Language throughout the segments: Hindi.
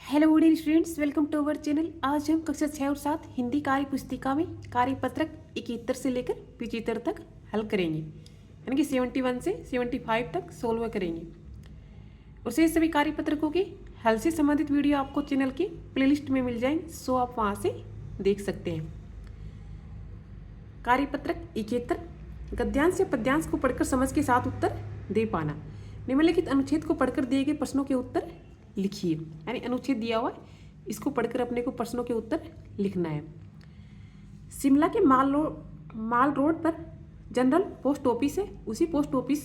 Hello dear students, welcome to our channel. आज हम कक्षा 6 और 7 हिंदी कार्य पुस्तिका में कार्यपत्रक 71 से लेकर 75 तक हल करेंगे, यानी कि 71 से 75 तक सोल्व करेंगे। और शेष सभी कार्यपत्रकों के हल से संबंधित वीडियो आपको चैनल की प्लेलिस्ट में मिल जाएंगे, सो आप वहाँ से देख सकते हैं। कार्यपत्रक 71, गद्यांश या पद्यांश को पढ़कर समझ के साथ उत्तर दे पाना। निम्नलिखित अनुच्छेद को पढ़कर दिए गए प्रश्नों के उत्तर लिखिए, यानी अनुच्छेद दिया हुआ है, इसको पढ़कर अपने को प्रश्नों के उत्तर लिखना है। शिमला के माल रोड पर जनरल पोस्ट ऑफिस है। उसी पोस्ट ऑफिस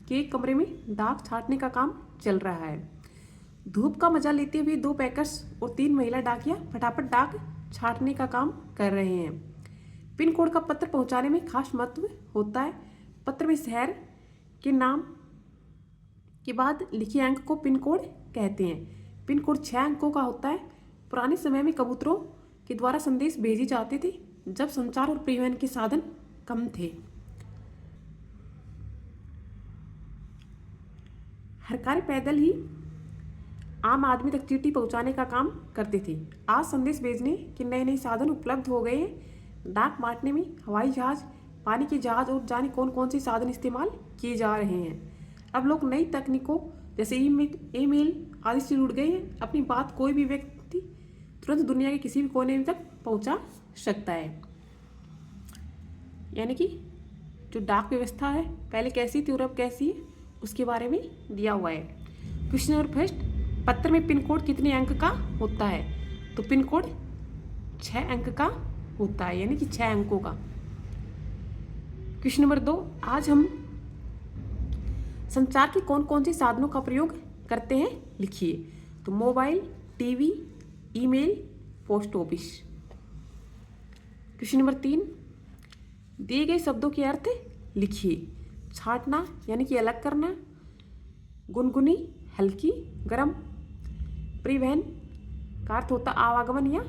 के एक कमरे में डाक छांटने का काम चल रहा है। धूप का मजा लेते हुए 2 पैकर्स और 3 महिला डाकिया फटाफट डाक छांटने का काम कर रहे हैं। पिन कोड का पत्र पहुंचाने में खास महत्व होता है। पत्र में शहर के नाम के बाद लिखे अंक को पिन कोड कहते हैं। पिन कोड 6 अंकों का होता है। पुराने समय में कबूतरों के द्वारा संदेश भेजे जाते थे, जब संचार और परिवहन के साधन कम थे। हर कार्य पैदल ही आम आदमी तक चिट्ठी पहुंचाने का काम करते थे। आज संदेश भेजने के नए नए साधन उपलब्ध हो गए हैं। डाक बांटने में हवाई जहाज, पानी के जहाज और जाने कौन कौन से साधन इस्तेमाल किए जा रहे हैं। अब लोग नई तकनीकों जैसे ईमेल आदि से जुड़ गए हैं। अपनी बात कोई भी व्यक्ति तुरंत दुनिया के किसी भी कोने तक पहुंचा सकता है। यानी कि जो डाक व्यवस्था है पहले कैसी थी और अब कैसी है, उसके बारे में दिया हुआ है। क्वेश्चन नंबर फर्स्ट, पत्र में पिन कोड कितने अंक का होता है? तो पिन कोड 6 अंक का होता है, यानी कि 6 अंकों का। क्वेश्चन नंबर 2, आज हम संचार के कौन कौन से साधनों का प्रयोग करते हैं, लिखिए। तो mobile, TV, email, post office. Question number 3, दिए गए शब्दों के अर्थ लिखिए। छांटना यानी कि अलग करना, गुनगुनी हल्की, गर्म। परिवहन का अर्थ होता आवागमन या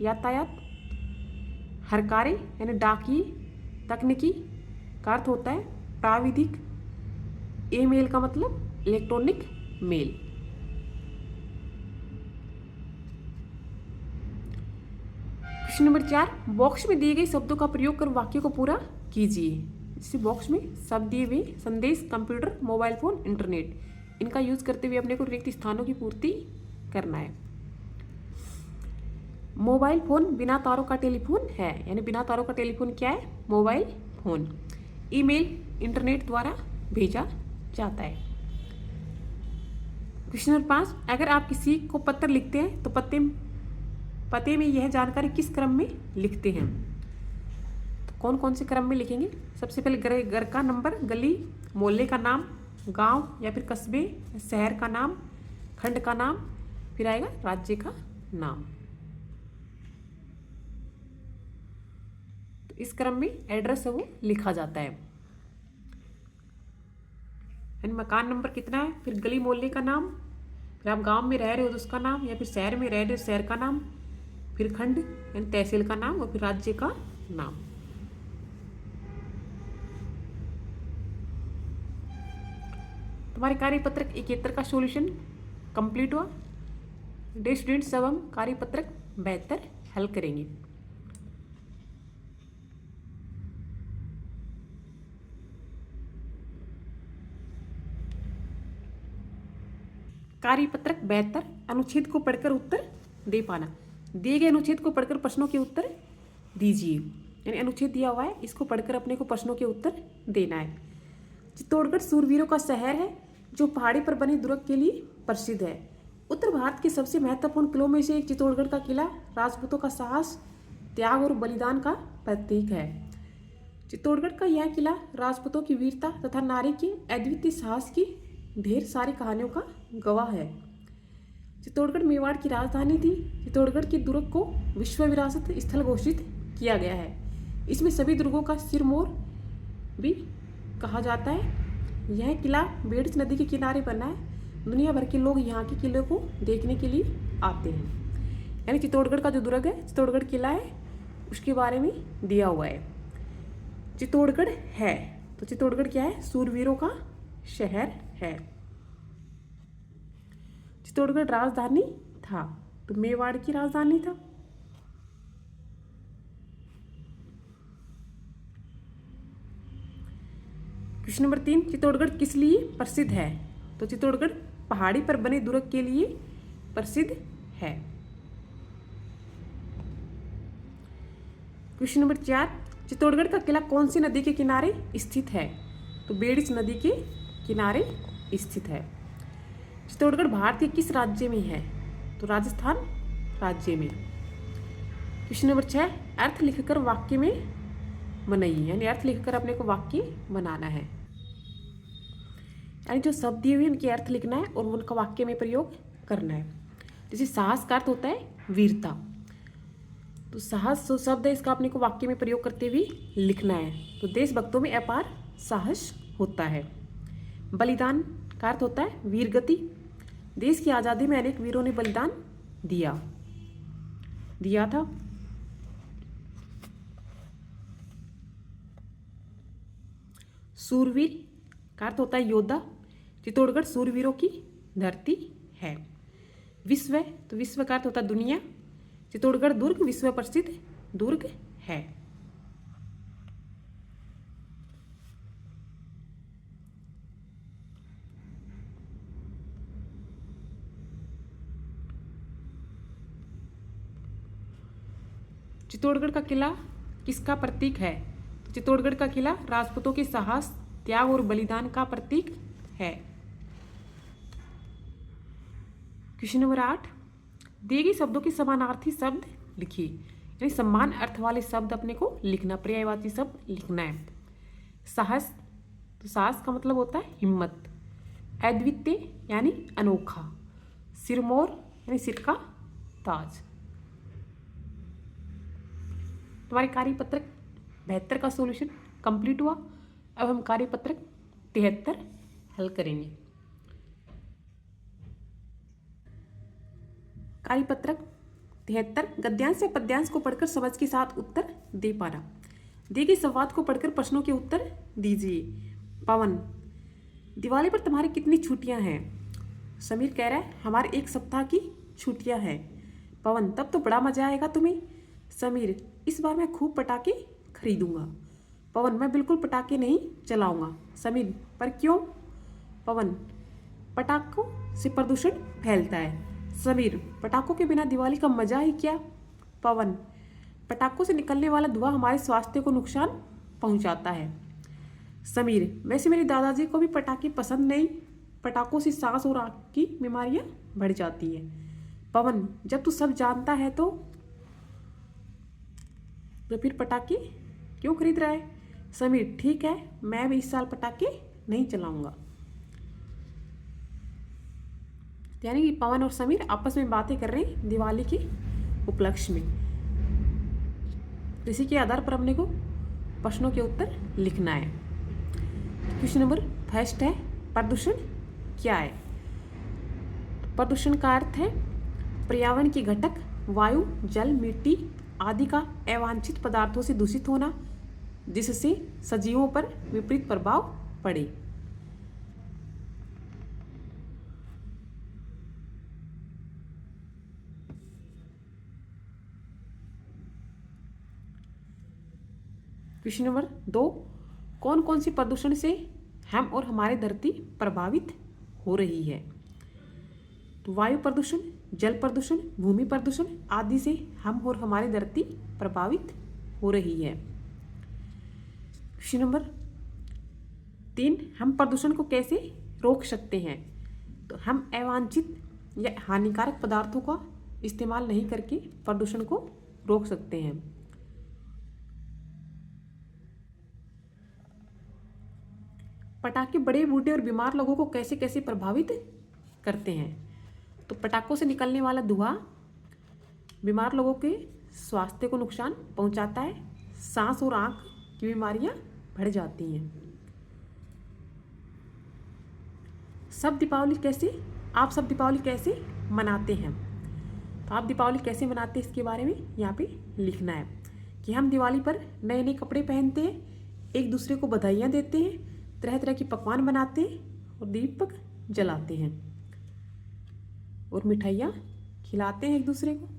यातायात। हरकारे यानी डाकिए। तकनीकी का अर्थ होता है प्राविधिक। ईमेल का मतलब electronic mail. Question number 4, box में दिए गए शब्दों का प्रयोग कर वाक्य को पूरा कीजिए। जैसे बॉक्स में शब्द दिए हुए संदेश, कंप्यूटर, मोबाइल फोन, इंटरनेट, इनका यूज करते हुए अपने को रिक्त स्थानों की पूर्ति करना है। मोबाइल फोन बिना तारों का टेलीफोन है, यानी बिना तारों का टेलीफोन क्या है? Mobile phone. ईमेल इंटरनेट द्वारा भेजा जाता है। क्वेश्चन नंबर 5, अगर आप किसी को पत्र लिखते हैं तो पते में यह जानकारी किस क्रम में लिखते हैं? तो कौन कौन से क्रम में लिखेंगे? सबसे पहले घर का नंबर, गली मोहल्ले का नाम, गांव या फिर कस्बे शहर का नाम, खंड का नाम, फिर आएगा राज्य का नाम। तो इस क्रम में एड्रेस है वो लिखा जाता है। मकान नंबर कितना है, फिर गली मोहल्ले का नाम, फिर आप गांव में रह रहे हो तो उसका नाम, या फिर शहर में रह रहे हो शहर का नाम, फिर खंड यानी तहसील का नाम, और फिर राज्य का नाम। तुम्हारे कार्यपत्रक 71 का सॉल्यूशन कंप्लीट हुआ। डियर स्टूडेंट्स, अब हम कार्यपत्रक 72 हल करेंगे। कार्यपत्रक 72, अनुच्छेद को पढ़कर उत्तर दे पाना। दिए गए अनुच्छेद को पढ़कर प्रश्नों के उत्तर दीजिए, यानी अनुच्छेद दिया हुआ है, इसको पढ़कर अपने को प्रश्नों के उत्तर देना है। चित्तौड़गढ़ सूरवीरों का शहर है जो पहाड़ी पर बने दुर्ग के लिए प्रसिद्ध है। उत्तर भारत के सबसे महत्वपूर्ण किलों में से एक चित्तौड़गढ़ का किला राजपूतों का साहस, त्याग और बलिदान का प्रतीक है। चित्तौड़गढ़ का यह किला राजपूतों की वीरता तथा नारी के अद्वितीय साहस की ढेर सारी कहानियों का गवाह है। चित्तौड़गढ़ मेवाड़ की राजधानी थी। चित्तौड़गढ़ के दुर्ग को विश्व विरासत स्थल घोषित किया गया है। इसमें सभी दुर्गों का सिरमौर भी कहा जाता है। यह किला बेड़स नदी के किनारे बना है। दुनिया भर के लोग यहाँ के किले को देखने के लिए आते हैं। यानी चित्तौड़गढ़ का जो दुर्ग है, चित्तौड़गढ़ किला है, उसके बारे में दिया हुआ है। चित्तौड़गढ़ है तो चित्तौड़गढ़ क्या है? सूरवीरों का शहर है। चित्तौड़गढ़ राजधानी था। तो मेवाड़ की राजधानी था। क्वेश्चन नंबर 3, चित्तौड़गढ़ किस लिए प्रसिद्ध है? तो चित्तौड़गढ़ पहाड़ी पर बने दुर्ग के लिए प्रसिद्ध है। क्वेश्चन नंबर 4, चित्तौड़गढ़ का किला कौन सी नदी के किनारे स्थित है? तो बेड़िच नदी के किनारे स्थित है। चित्तौड़गढ़ भारत के किस राज्य में है? तो राजस्थान राज्य में। क्वेश्चन नंबर 6, अर्थ लिखकर वाक्य में बनाइए, यानी अर्थ लिखकर अपने को वाक्य बनाना है, यानी जो शब्द दिए हुए उनके अर्थ लिखना है और उनका वाक्य में प्रयोग करना है। जैसे साहस का अर्थ होता है वीरता, तो साहस जो शब्द है इसका अपने को वाक्य में प्रयोग करते हुए लिखना है। तो देशभक्तों में अपार साहस होता है। बलिदान का अर्थ होता है वीर गति, देश की आज़ादी में अनेक वीरों ने बलिदान दिया था। सूरवीर का अर्थ होता है योद्धा, चित्तौड़गढ़ सूरवीरों की धरती है। विश्व, तो विश्व का अर्थ होता है दुनिया, चित्तौड़गढ़ दुर्ग विश्व प्रसिद्ध दुर्ग है। चित्तौड़गढ़ का किला किसका प्रतीक है? तो चित्तौड़गढ़ का किला राजपूतों के साहस, त्याग और बलिदान का प्रतीक है। क्वेश्चन नंबर 8, दिए गए शब्दों के समानार्थी शब्द लिखिए, यानी समान अर्थ वाले शब्द अपने को लिखना, पर्यायवाची शब्द लिखना है। साहस, तो साहस का मतलब होता है हिम्मत। अद्वितीय यानी अनोखा। सिरमौर यानी सिर का ताज। तुम्हारे कार्यपत्रक 72 का सॉल्यूशन कंप्लीट हुआ। अब हम कार्यपत्रक 73 हल करेंगे। कार्यपत्रक 73, गद्यांश या पद्यांश को पढ़कर समझ के साथ उत्तर दे पाना। दिए गए संवाद को पढ़कर प्रश्नों के उत्तर दीजिए। पवन, दिवाली पर तुम्हारी कितनी छुट्टियां हैं? समीर कह रहा है हमारे 1 सप्ताह की छुट्टियां हैं। पवन, तब तो बड़ा मजा आएगा तुम्हें। समीर, इस बार मैं खूब पटाखे खरीदूंगा। पवन, मैं बिल्कुल पटाखे नहीं चलाऊंगा। समीर, पर क्यों? पवन, पटाखों से प्रदूषण फैलता है। समीर, पटाखों के बिना दिवाली का मजा ही क्या? पवन, पटाखों से निकलने वाला धुआं हमारे स्वास्थ्य को नुकसान पहुंचाता है। समीर, वैसे मेरे दादाजी को भी पटाखे पसंद नहीं, पटाखों से सांस और आँख की बीमारियां बढ़ जाती है। पवन, जब तू सब जानता है तो फिर पटाखे क्यों खरीद रहा है? समीर, ठीक है, मैं भी इस साल पटाखे नहीं चलाऊंगा। यानी कि पवन और समीर आपस में बातें कर रहे हैं दिवाली के उपलक्ष्य में। इसी के आधार पर हमने को प्रश्नों के उत्तर लिखना है। क्वेश्चन नंबर 1 है, प्रदूषण क्या है? प्रदूषण का अर्थ है पर्यावरण के घटक वायु, जल, मिट्टी आदि का अवांछित पदार्थों से दूषित होना, जिससे सजीवों पर विपरीत प्रभाव पड़े। क्वेश्चन नंबर 2, कौन कौन सी प्रदूषण से हम और हमारी धरती प्रभावित हो रही है? तो वायु प्रदूषण, जल प्रदूषण, भूमि प्रदूषण आदि से हम और हमारी धरती प्रभावित हो रही है। क्वेश्चन नंबर 3, हम प्रदूषण को कैसे रोक सकते हैं? तो हम अवांछित या हानिकारक पदार्थों का इस्तेमाल नहीं करके प्रदूषण को रोक सकते हैं। पटाखे बड़े, बूढ़े और बीमार लोगों को कैसे कैसे प्रभावित करते हैं? तो पटाखों से निकलने वाला धुआं बीमार लोगों के स्वास्थ्य को नुकसान पहुंचाता है, सांस और आँख की बीमारियां बढ़ जाती हैं। सब दीपावली कैसे मनाते हैं? तो आप दीपावली कैसे मनाते हैं इसके बारे में यहाँ पे लिखना है कि हम दिवाली पर नए नए कपड़े पहनते हैं, एक दूसरे को बधाइयाँ देते हैं, तरह तरह के पकवान बनाते हैं और दीपक जलाते हैं और मिठाइयाँ खिलाते हैं एक दूसरे को।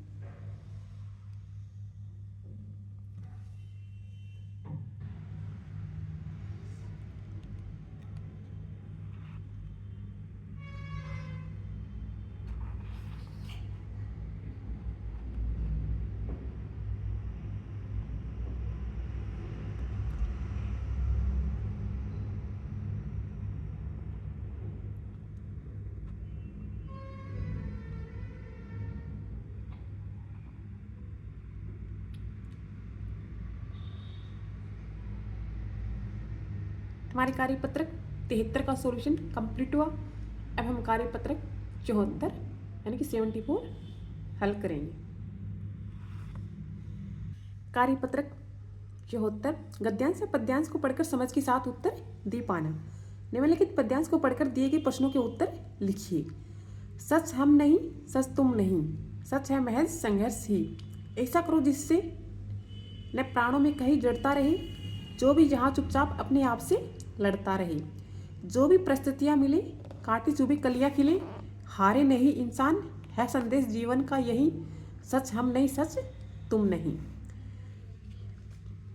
हमारे कार्यपत्रक 73 का सॉल्यूशन कंप्लीट हुआ। अब हम कार्यपत्रक 74 यानी कि 74 हल करेंगे। कार्यपत्रक 74 गद्यांश या पद्यांश को पढ़कर समझ के साथ उत्तर दे पाना। निम्नलिखित पद्यांश को पढ़कर दिए गए प्रश्नों के उत्तर लिखिए। सच हम नहीं, सच तुम नहीं, सच है महज संघर्ष ही। ऐसा करो जिससे न प्राणों में कहीं जड़ता रहे, जो भी जहाँ चुपचाप अपने आप से लड़ता रहे। जो भी परिस्थितियाँ मिले, काटी चुभी कलियाँ खिले, हारे नहीं इंसान, है संदेश जीवन का यही। सच हम नहीं, सच तुम नहीं।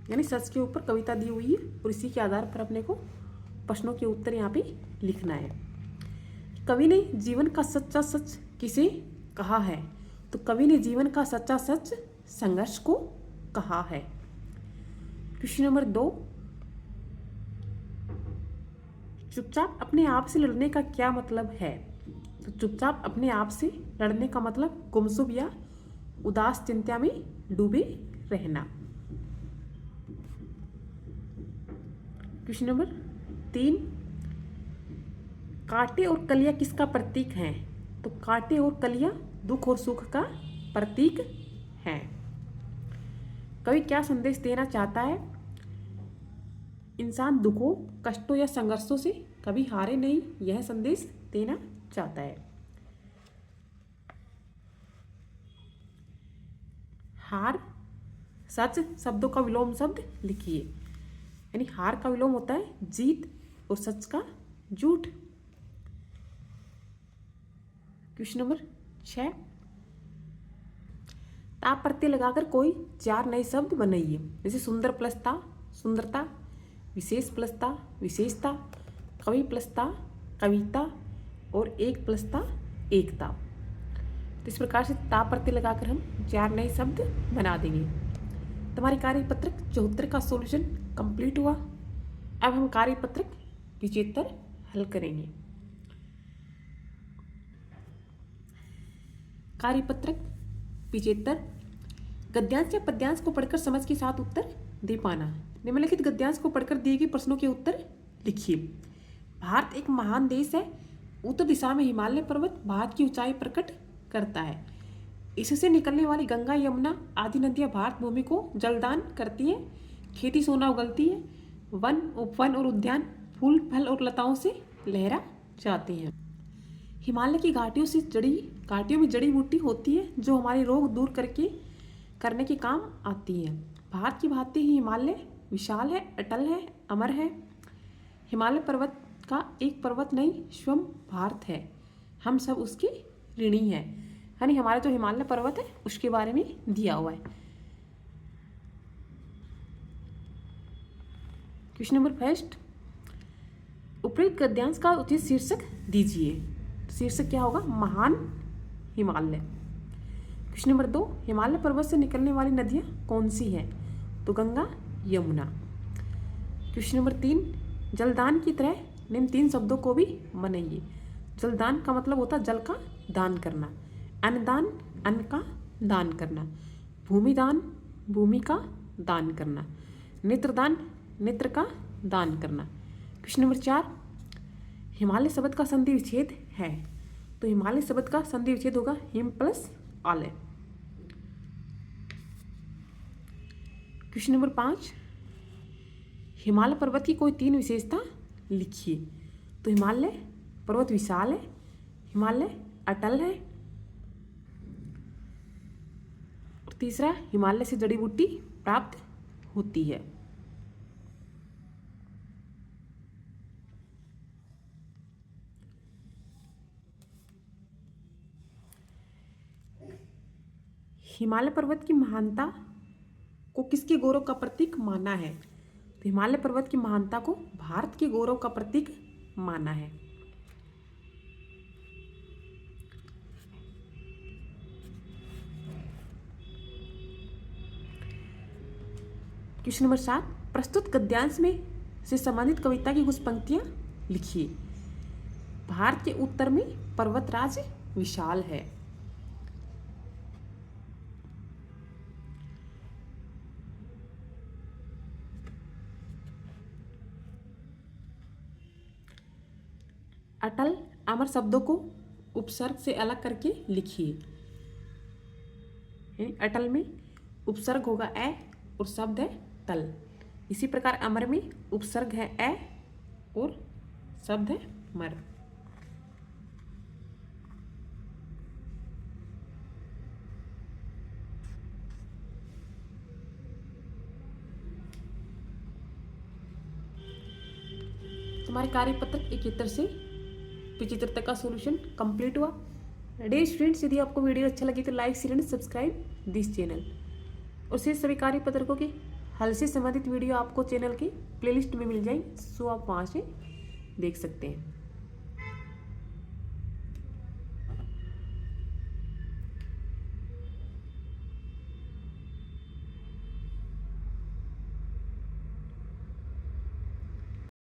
यानी सच के ऊपर कविता दी हुई है और इसी के आधार पर अपने को प्रश्नों के उत्तर यहाँ पे लिखना है। कवि ने जीवन का सच्चा सच किसे कहा है? तो कवि ने जीवन का सच्चा सच संघर्ष को कहा है। क्वेश्चन नंबर 2, चुपचाप अपने आप से लड़ने का क्या मतलब है? तो चुपचाप अपने आप से लड़ने का मतलब गुमसुम या उदास चिंता में डूबे रहना। क्वेश्चन नंबर 3, कांटे और कलियां किसका प्रतीक हैं? तो कांटे और कलियां दुख और सुख का प्रतीक हैं। कवि क्या संदेश देना चाहता है? इंसान दुखों, कष्टों या संघर्षों से कभी हारे नहीं, यह संदेश देना चाहता है। हार सच शब्दों का विलोम शब्द लिखिए। यानी हार का विलोम होता है जीत और सच का झूठ। क्वेश्चन नंबर 6, ता प्रत्यय लगाकर कोई 4 नए शब्द बनाइए। जैसे सुंदर प्लस ता सुंदरता, विशेष प्लस ता विशेषता, कवि प्लस ता कविता और एक प्लस ता एकता। तो इस प्रकार से ता प्रत्यय लगाकर हम 4 नए शब्द बना देंगे। तुम्हारी कार्यपत्रक 74 का सॉल्यूशन कंप्लीट हुआ। अब हम कार्यपत्रक 75 हल करेंगे। कार्यपत्रक 75 गद्यांश या पद्यांश को पढ़कर समझ के साथ उत्तर दे पाना। निम्नलिखित गद्यांश को पढ़कर दिए गए प्रश्नों के उत्तर लिखिए। भारत एक महान देश है। उत्तर दिशा में हिमालय पर्वत भारत की ऊंचाई प्रकट करता है। इससे निकलने वाली गंगा, यमुना आदि नदियां भारत भूमि को जलदान करती हैं। खेती सोना उगलती है। वन, उपवन और उद्यान फूल, फल और लताओं से लहरा जाते हैं। हिमालय की घाटियों में जड़ी बूटी होती है जो हमारे रोग दूर करने के काम आती है। भारत की भांति ही हिमालय विशाल है, अटल है, अमर है। हिमालय पर्वत का एक पर्वत नहीं, स्वयं भारत है। हम सब उसके ऋणी हैं। यानी हमारा जो हिमालय पर्वत है उसके बारे में दिया हुआ है। क्वेश्चन नंबर 1, उपयुक्त गद्यांश का उचित शीर्षक दीजिए। शीर्षक क्या होगा? महान हिमालय। क्वेश्चन नंबर 2, हिमालय पर्वत से निकलने वाली नदियाँ कौन सी हैं? तो गंगा, यमुना। क्वेश्चन नंबर 3, जलदान की तरह निम्न 3 शब्दों को भी बनाइए। जलदान का मतलब होता है जल का दान करना। अन्नदान, अन्न का दान करना। भूमिदान, भूमि का दान करना। नेत्रदान, नेत्र का दान करना। क्वेश्चन नंबर 4, हिमालय शब्द का संधि विच्छेद है। तो हिमालय शब्द का संधि विच्छेद होगा हिम प्लस आलय। क्वेश्चन नंबर 5, हिमालय पर्वत की कोई 3 विशेषता लिखिए। तो हिमालय पर्वत विशाल है, हिमालय अटल है और तीसरा हिमालय से जड़ी बूटी प्राप्त होती है। हिमालय पर्वत की महानता को किसके गौरव का प्रतीक माना है? तो हिमालय पर्वत की महानता को भारत के गौरव का प्रतीक माना है। क्वेश्चन नंबर 7, प्रस्तुत गद्यांश में से संबंधित कविता की कुछ पंक्तियां लिखिए। भारत के उत्तर में पर्वतराज विशाल है। अटल अमर शब्दों को उपसर्ग से अलग करके लिखिए। अटल में उपसर्ग होगा ए और शब्द है तल। इसी प्रकार अमर में उपसर्ग है ए और शब्द है मर। तुम्हारे कार्यपत्र 71 से 75 तक का सॉल्यूशन कंप्लीट हुआ। डियर स्टूडेंट्स, यदि आपको वीडियो अच्छा लगे तो like share and subscribe this channel. और शेष सभी कार्यपत्रकों के हल से संबंधित वीडियो आपको चैनल की प्लेलिस्ट में मिल जाएंगे, सो आप वहाँ से देख सकते हैं।